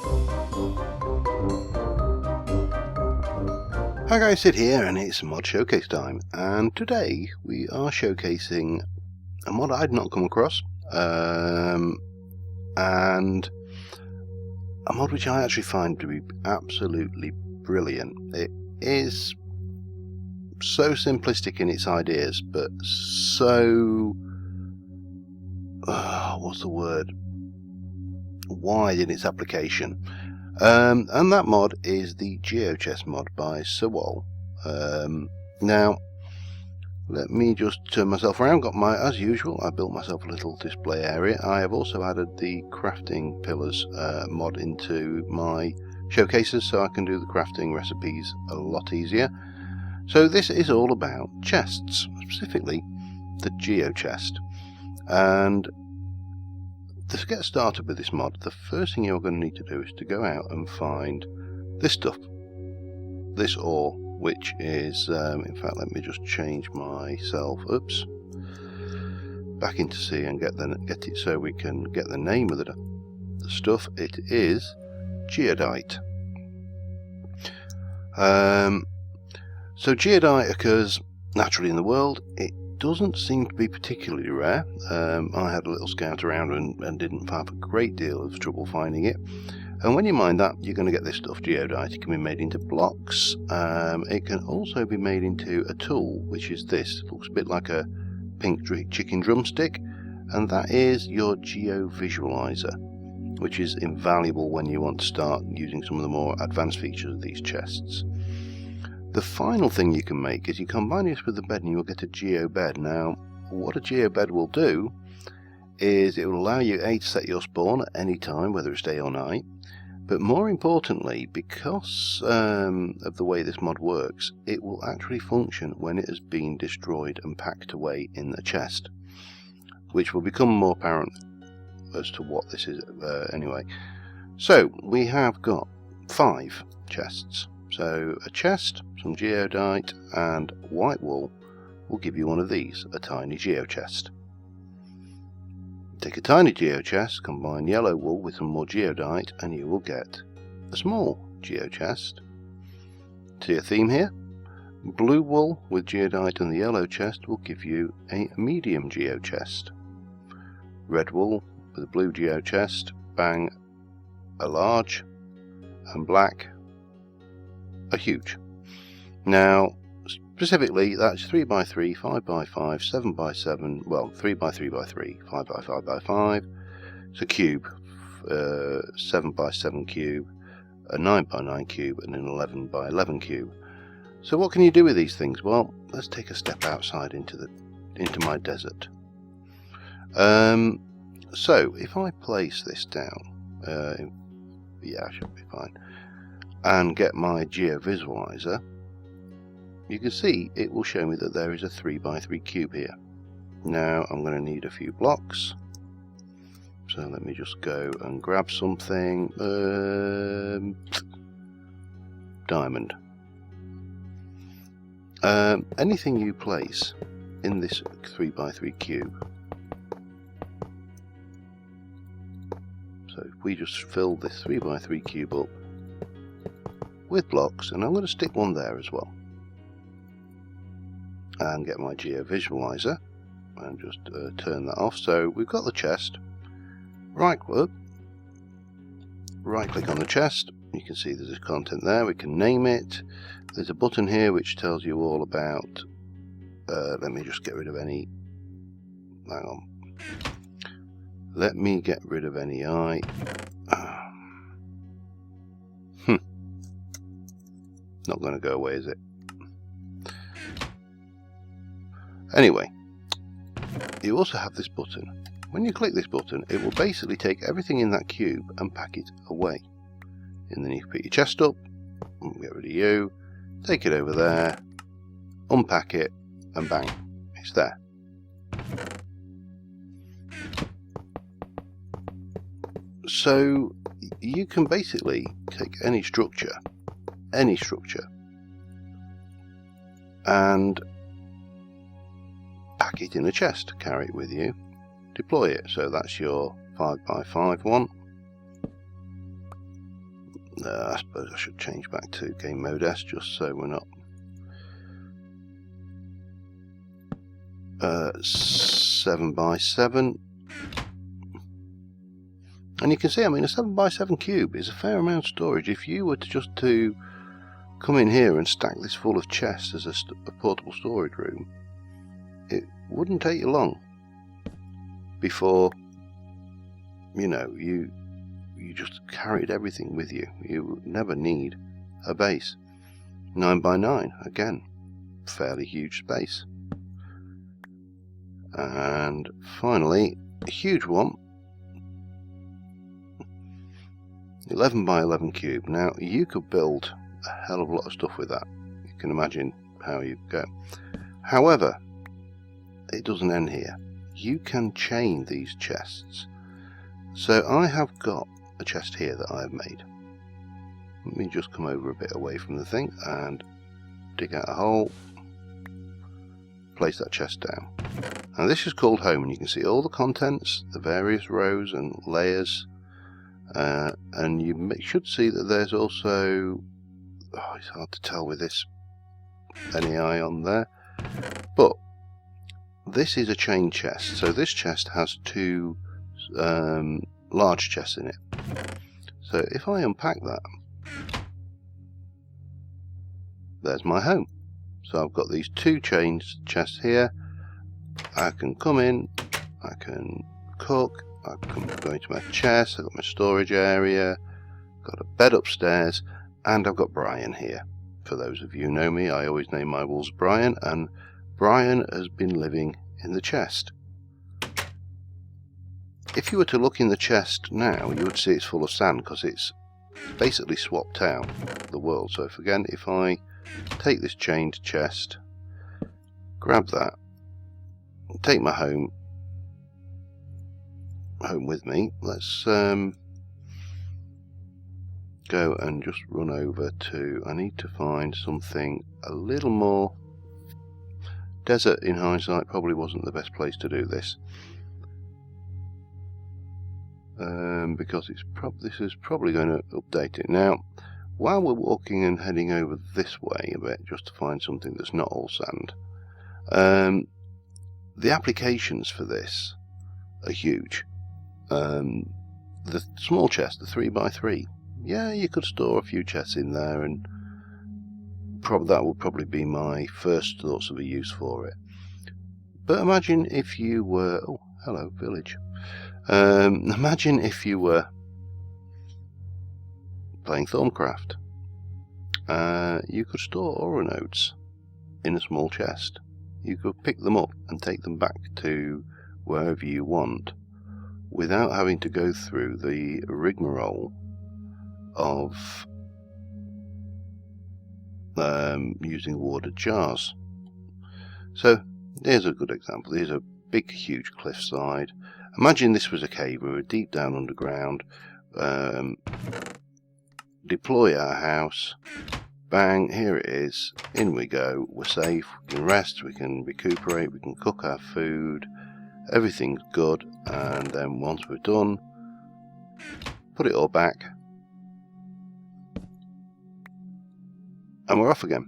Hi guys, Sid here, and it's mod showcase time, and today we are showcasing a mod I'd not come across, and a mod which I actually find to be absolutely brilliant. It is so simplistic in its ideas, but so what's the word? Wide in its application. And that mod is the Geo Chest mod by Sirwol. Now, let me just turn myself around. As usual, I built myself a little display area. I have also added the crafting pillars mod into my showcases, so I can do the crafting recipes a lot easier. So this is all about chests, specifically the Geo Chest. And to get started with this mod, the first thing you're going to need to do is to go out and find this stuff, this ore, which is, in fact, let me just change myself, back into C and get it so we can get the name of the stuff. It is geodite. So geodite occurs naturally in the world. It doesn't seem to be particularly rare. I had a little scout around and didn't have a great deal of trouble finding it. And when you mine that, you're going to get this stuff, geodite. It can be made into blocks. It can also be made into a tool, which is this. It looks a bit like a pink chicken drumstick, and that is your Geo Visualizer, which is invaluable when you want to start using some of the more advanced features of these chests. The final thing you can make is you combine this with the bed and you will get a geo bed. Now, what a geo bed will do is it will allow you to set your spawn at any time, whether it's day or night, but more importantly, because of the way this mod works, it will actually function when it has been destroyed and packed away in the chest, which will become more apparent as to what this is anyway. So we have got 5 chests. So a chest, some geodite, and white wool will give you one of these, a tiny geo chest. Take a tiny geo chest, combine yellow wool with some more geodite, and you will get a small geo chest. See a theme here? Blue wool with geodite and the yellow chest will give you a medium geo chest. Red wool with a blue geo chest, bang, a large, and black, a huge. Now, specifically, that's 3x3, 5x5, 7x7, well, 3x3x3, 5x5x5. It's a cube, 7x7 cube, a 9x9 cube, and an 11x11 cube. So what can you do with these things? Well, let's take a step outside into my desert. So if I place this down, yeah, I should be fine, and get my Geo Visualizer, you can see it will show me that there is a 3x3 cube here. Now I'm going to need a few blocks, so let me just go and grab something. Diamond. Anything you place in this 3x3 cube. So if we just fill this 3x3 cube up with blocks, and I'm going to stick one there as well, and get my Geo Visualizer and just turn that off. So we've got the chest. Right click on the chest. You can see there's a content there. We can name it. There's a button here which tells you all about. Let me just get rid of any. Hang on. Let me get rid of any eye. Not going to go away, is it? Anyway, you also have this button. When you click this button, it will basically take everything in that cube and pack it away. And then you put your chest up, get rid of you, take it over there, unpack it, and bang, it's there. So you can basically take any structure, and pack it in a chest, carry it with you, deploy it. So that's your 5x5 one. I suppose I should change back to game mode S just so we're not 7x7. And you can see, I mean, a 7x7 cube is a fair amount of storage. If you were to just come in here and stack this full of chests as a portable storage room, it wouldn't take you long before, you know, you just carried everything with you. You would never need a base. 9x9, again, fairly huge space. And finally, a huge one, 11x11 cube. Now, you could build a hell of a lot of stuff with that. You can imagine how you go. However, it doesn't end here. You can chain these chests. So I have got a chest here that I have made. Let me just come over a bit away from the thing and dig out a hole. Place that chest down. Now this is called home, and you can see all the contents, the various rows and layers, and you should see that there's also, it's hard to tell with this NEI on there, but this is a chain chest. So this chest has two large chests in it. So if I unpack that, there's my home. So I've got these two chain chests here. I can come in, I can cook, I can go into my chest, I've got my storage area, got a bed upstairs, and I've got Brian here. For those of you who know me, I always name my wolves Brian, and Brian has been living in the chest. If you were to look in the chest now, you would see it's full of sand because it's basically swapped out the world. So if I take this chained chest, grab that, take my home with me, let's go and just run over to, I need to find something a little more, desert in hindsight probably wasn't the best place to do this, because this is probably going to update it. Now while we're walking and heading over this way a bit just to find something that's not all sand, the applications for this are huge. The small chest, the 3x3, yeah, you could store a few chests in there, and that would probably be my first thoughts of a use for it. But imagine if you were, oh hello village, imagine if you were playing Thorncraft. You could store aura nodes in a small chest. You could pick them up and take them back to wherever you want without having to go through the rigmarole of using watered jars. So here's a good example. Here's a big huge cliffside. Imagine this was a cave. We were deep down underground. Deploy our house, bang, here it is, in we go, we're safe, we can rest, we can recuperate, we can cook our food, everything's good, and then once we're done, put it all back, and we're off again.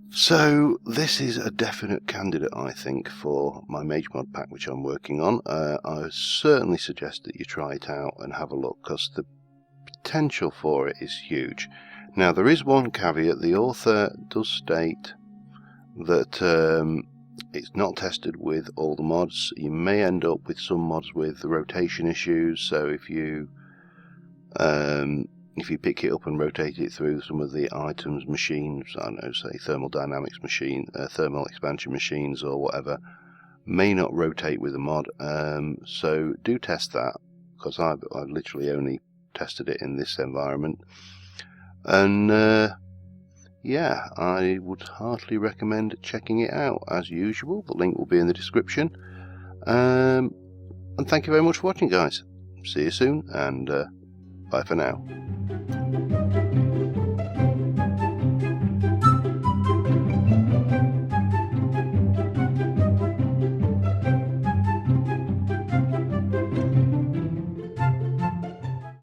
So this is a definite candidate, I think, for my Mage Mod pack which I'm working on. I certainly suggest that you try it out and have a look, because the potential for it is huge. Now there is one caveat. The author does state that it's not tested with all the mods. You may end up with some mods with rotation issues, so if you pick it up and rotate it through some of the items, machines, I don't know, say thermodynamics machine, thermal expansion machines or whatever, may not rotate with a mod, so do test that, because I've literally only tested it in this environment, and yeah, I would heartily recommend checking it out. As usual, the link will be in the description, and thank you very much for watching, guys. See you soon, and bye for now.